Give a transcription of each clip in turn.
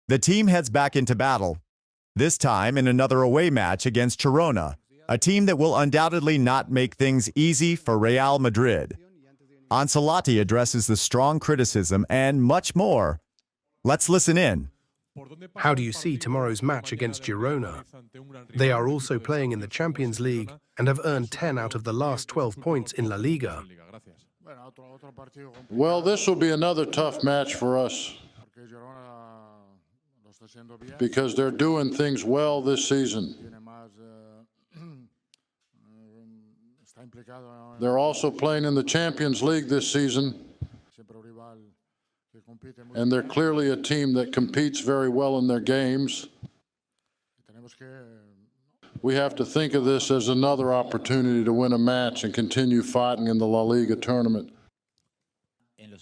The team heads back into battle, this time in another away match against Girona, a team that will undoubtedly not make things easy for Real Madrid. Ancelotti addresses the strong criticism and much more. Let's listen in. How do you see tomorrow's match against Girona? They are also playing in the Champions League and have earned 10 out of the last 12 points in La Liga. Well, this will be another tough match for us because they're doing things well this season. They're also playing in the Champions League this season, and they're clearly a team that competes very well in their games. We have to think of this as another opportunity to win a match and continue fighting in the La Liga tournament.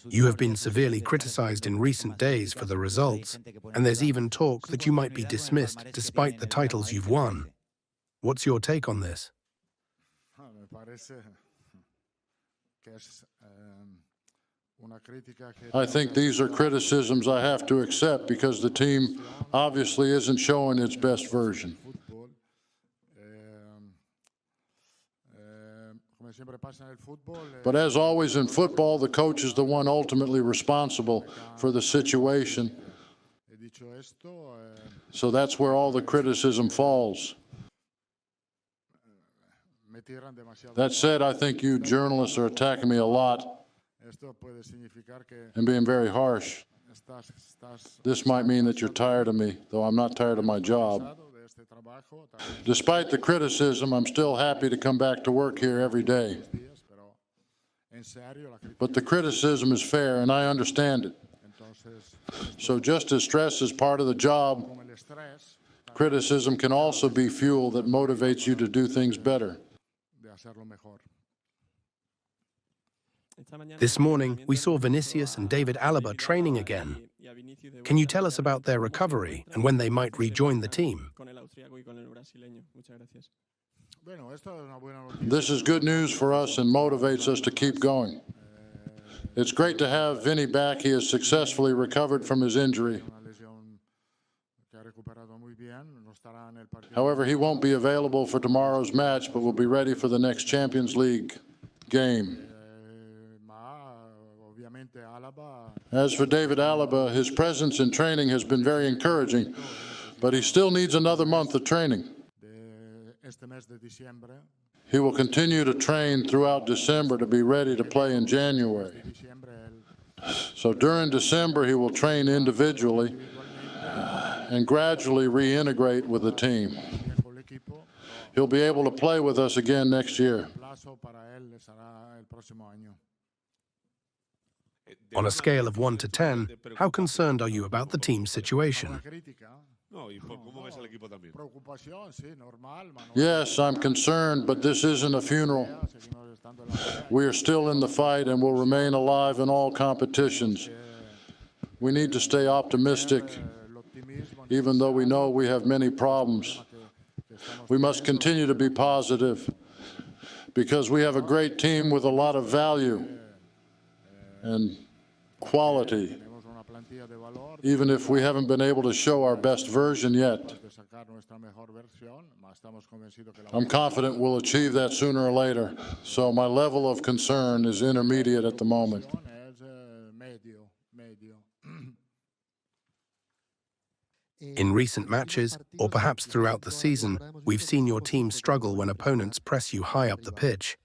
You have been severely criticized in recent days for the results, and there's even talk that you might be dismissed despite the titles you've won. What's your take on this? I think these are criticisms I have to accept because the team obviously isn't showing its best version. But as always in football, the coach is the one ultimately responsible for the situation. So that's where all the criticism falls. That said, I think you journalists are attacking me a lot and being very harsh. This might mean that you're tired of me, though I'm not tired of my job. Despite the criticism, I'm still happy to come back to work here every day. But the criticism is fair, and I understand it. So just as stress is part of the job, criticism can also be fuel that motivates you to do things better. This morning, we saw Vinícius and David Alaba training again. Can you tell us about their recovery and when they might rejoin the team? This is good news for us and motivates us to keep going. It's great to have Vinny back. He has successfully recovered from his injury. However, he won't be available for tomorrow's match, but will be ready for the next Champions League game. As for David Alaba, his presence in training has been very encouraging, but he still needs another month of training. He will continue to train throughout December to be ready to play in January. So during December, he will train individually and gradually reintegrate with the team. He'll be able to play with us again next year. On a scale of 1 to 10, how concerned are you about the team's situation? Yes, I'm concerned, but this isn't a funeral. We are still in the fight and will remain alive in all competitions. We need to stay optimistic, even though we know we have many problems. We must continue to be positive because we have a great team with a lot of value and quality, even if we haven't been able to show our best version yet. I'm confident we'll achieve that sooner or later, so my level of concern is intermediate at the moment. In recent matches, or perhaps throughout the season, we've seen your team struggle when opponents press you high up the pitch.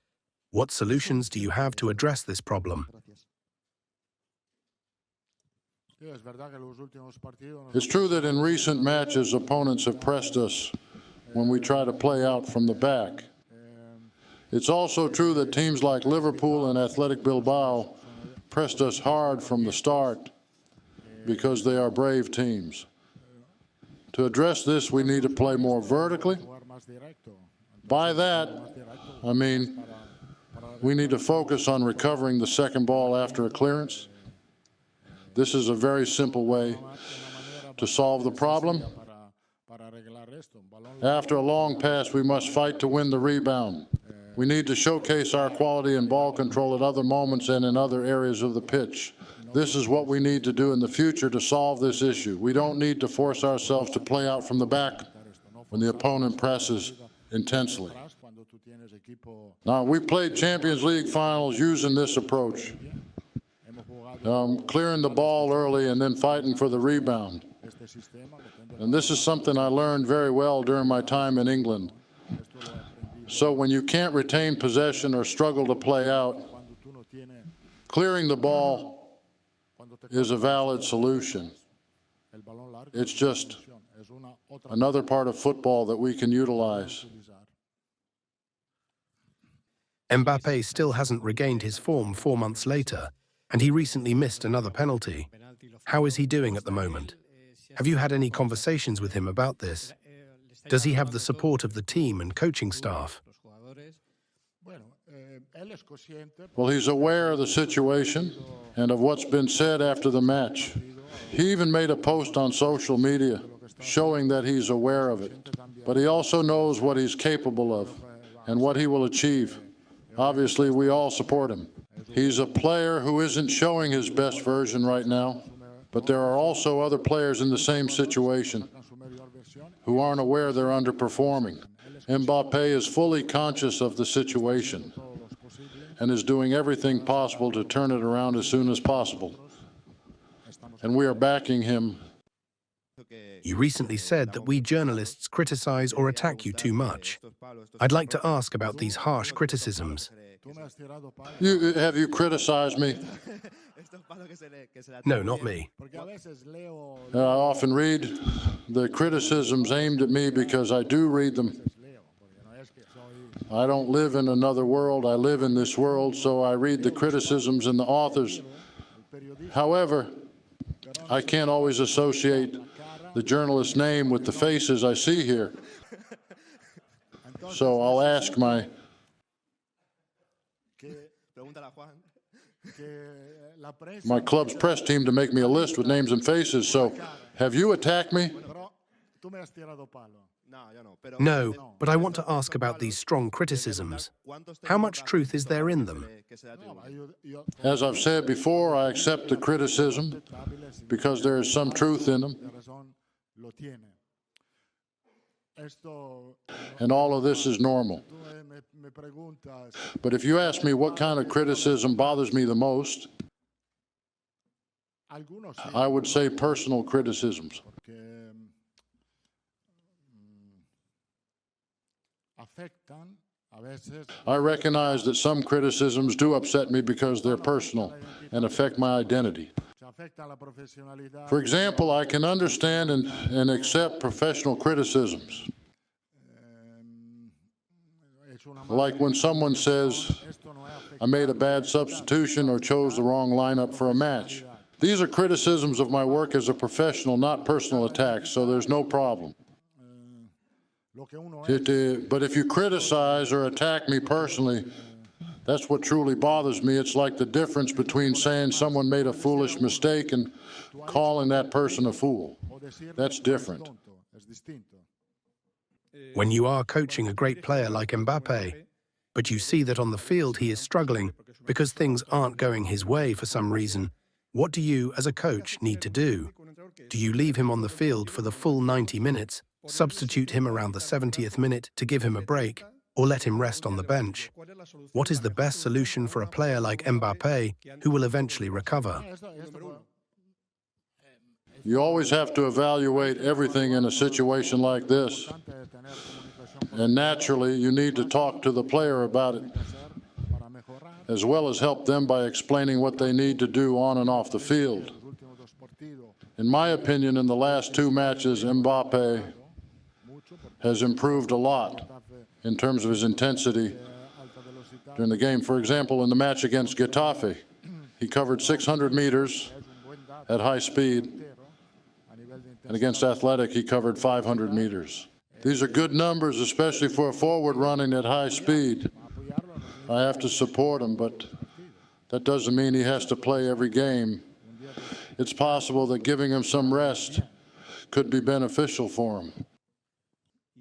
What solutions do you have to address this problem? It's true that in recent matches, opponents have pressed us when we try to play out from the back. It's also true that teams like Liverpool and Athletic Bilbao pressed us hard from the start because they are brave teams. To address this, we need to play more vertically. By that, I mean we need to focus on recovering the second ball after a clearance. This is a very simple way to solve the problem. After a long pass, we must fight to win the rebound. We need to showcase our quality in ball control at other moments and in other areas of the pitch. This is what we need to do in the future to solve this issue. We don't need to force ourselves to play out from the back when the opponent presses intensely. Now, we played Champions League finals using this approach. Clearing the ball early and then fighting for the rebound. And this is something I learned very well during my time in England. So when you can't retain possession or struggle to play out, clearing the ball is a valid solution. It's just another part of football that we can utilize. Mbappé still hasn't regained his form 4 months later, and he recently missed another penalty. How is he doing at the moment? Have you had any conversations with him about this? Does he have the support of the team and coaching staff? Well, he's aware of the situation and of what's been said after the match. He even made a post on social media showing that he's aware of it. But he also knows what he's capable of and what he will achieve. Obviously, we all support him. He's a player who isn't showing his best version right now, but there are also other players in the same situation who aren't aware they're underperforming. Mbappé is fully conscious of the situation and is doing everything possible to turn it around as soon as possible. And we are backing him. You recently said that we journalists criticize or attack you too much. I'd like to ask about these harsh criticisms. Have you criticized me? No, not me. I often read the criticisms aimed at me because I do read them. I don't live in another world. I live in this world, so I read the criticisms and the authors. However, I can't always associate the journalist's name with the faces I see here. So I'll ask my club's press team to make me a list with names and faces. So, have you attacked me? No, but I want to ask about these strong criticisms. How much truth is there in them? As I've said before, I accept the criticism because there is some truth in them. And all of this is normal. But if you ask me what kind of criticism bothers me the most, I would say personal criticisms. I recognize that some criticisms do upset me because they're personal and affect my identity. For example, I can understand and accept professional criticisms. Like when someone says, I made a bad substitution or chose the wrong lineup for a match. These are criticisms of my work as a professional, not personal attacks, so there's no problem. But if you criticize or attack me personally, that's what truly bothers me. It's like the difference between saying someone made a foolish mistake and calling that person a fool. That's different. When you are coaching a great player like Mbappé, but you see that on the field he is struggling because things aren't going his way for some reason, what do you, as a coach, need to do? Do you leave him on the field for the full 90 minutes, substitute him around the 70th minute to give him a break, or let him rest on the bench? What is the best solution for a player like Mbappé who will eventually recover? You always have to evaluate everything in a situation like this. And naturally, you need to talk to the player about it, as well as help them by explaining what they need to do on and off the field. In my opinion, in the last 2 matches, Mbappé has improved a lot in terms of his intensity during the game. For example, in the match against Getafe, he covered 600 meters at high speed, and against Athletic, he covered 500 meters. These are good numbers, especially for a forward running at high speed. I have to support him, but that doesn't mean he has to play every game. It's possible that giving him some rest could be beneficial for him.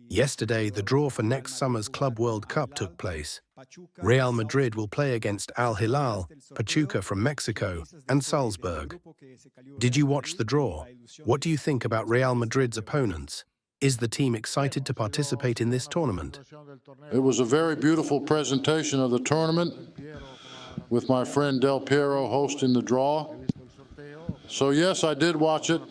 Yesterday, the draw for next summer's Club World Cup took place. Real Madrid will play against Al Hilal, Pachuca from Mexico, and Salzburg. Did you watch the draw? What do you think about Real Madrid's opponents? Is the team excited to participate in this tournament? It was a very beautiful presentation of the tournament with my friend Del Piero hosting the draw. So yes, I did watch it.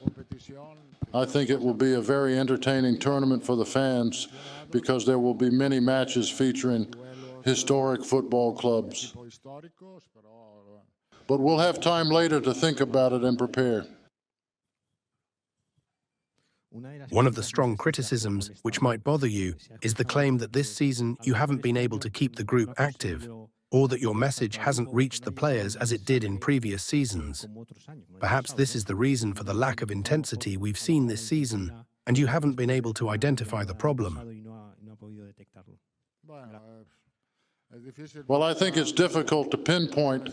I think it will be a very entertaining tournament for the fans because there will be many matches featuring historic football clubs. But we'll have time later to think about it and prepare. One of the strong criticisms which might bother you is the claim that this season you haven't been able to keep the group active, or that your message hasn't reached the players as it did in previous seasons. Perhaps this is the reason for the lack of intensity we've seen this season, and you haven't been able to identify the problem. Well, I think it's difficult to pinpoint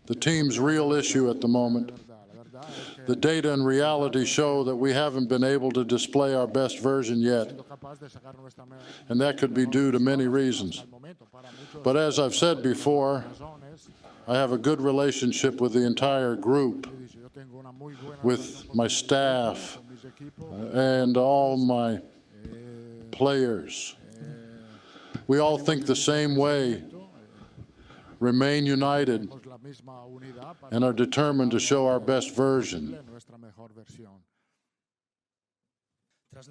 the team's real issue at the moment. The data and reality show that we haven't been able to display our best version yet, and that could be due to many reasons. But as I've said before, I have a good relationship with the entire group, with my staff, and all my players. We all think the same way, remain united, and are determined to show our best version.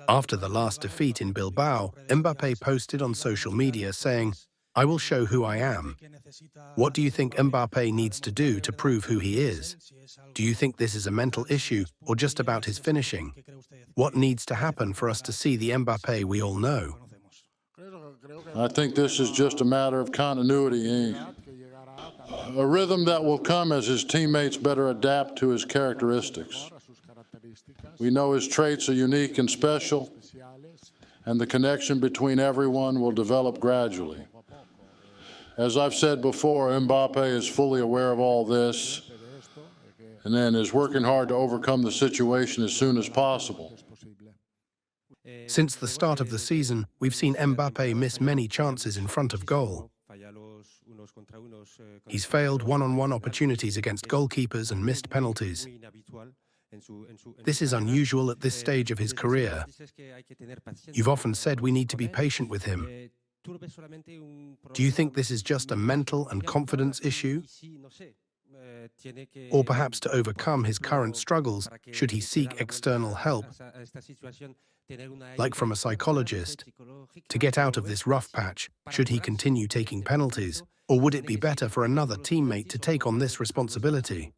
After the last defeat in Bilbao, Mbappé posted on social media saying, "I will show who I am." What do you think Mbappé needs to do to prove who he is? Do you think this is a mental issue or just about his finishing? What needs to happen for us to see the Mbappé we all know? I think this is just a matter of continuity, a rhythm that will come as his teammates better adapt to his characteristics. We know his traits are unique and special, and the connection between everyone will develop gradually. As I've said before, Mbappé is fully aware of all this and then is working hard to overcome the situation as soon as possible. Since the start of the season, we've seen Mbappé miss many chances in front of goal. He's failed one-on-one opportunities against goalkeepers and missed penalties. This is unusual at this stage of his career. You've often said we need to be patient with him. Do you think this is just a mental and confidence issue? Or perhaps to overcome his current struggles, should he seek external help, like from a psychologist? To get out of this rough patch, should he continue taking penalties? Or would it be better for another teammate to take on this responsibility?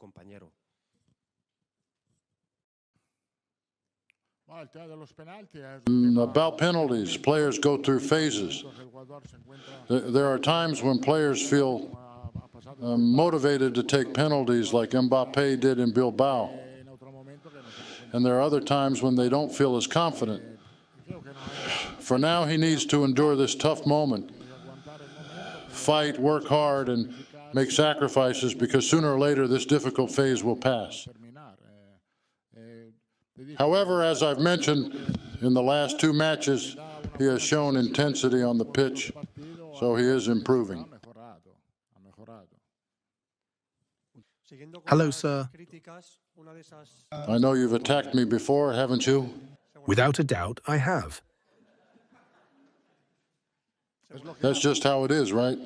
About penalties, players go through phases. There are times when players feel motivated to take penalties like Mbappé did in Bilbao. And there are other times when they don't feel as confident. For now, he needs to endure this tough moment, fight, work hard, and make sacrifices, because sooner or later this difficult phase will pass. However, as I've mentioned, in the last two matches, he has shown intensity on the pitch, so he is improving. Hello, sir. I know you've attacked me before, haven't you? Without a doubt, I have. That's just how it is, right?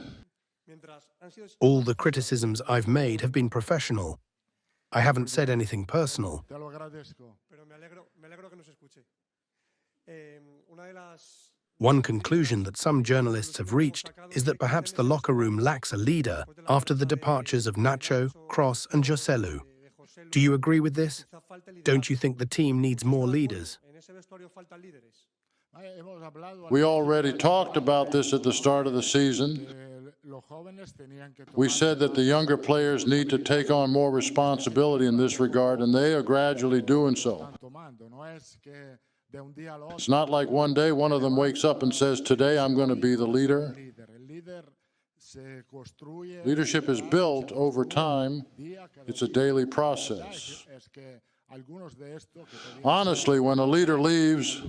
All the criticisms I've made have been professional. I haven't said anything personal. One conclusion that some journalists have reached is that perhaps the locker room lacks a leader after the departures of Nacho, Kroos and Joselu. Do you agree with this? Don't you think the team needs more leaders? We already talked about this at the start of the season. We said that the younger players need to take on more responsibility in this regard, and they are gradually doing so. It's not like one day one of them wakes up and says, "Today I'm going to be the leader." Leadership is built over time. It's a daily process. Honestly, when a leader leaves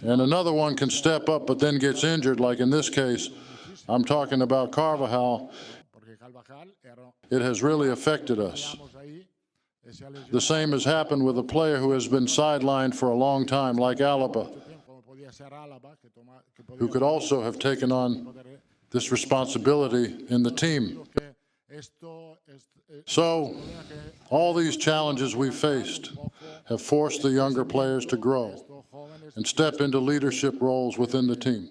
and another one can step up but then gets injured, like in this case, I'm talking about Carvajal, it has really affected us. The same has happened with a player who has been sidelined for a long time, like Alaba, who could also have taken on this responsibility in the team. So, all these challenges we faced have forced the younger players to grow and step into leadership roles within the team.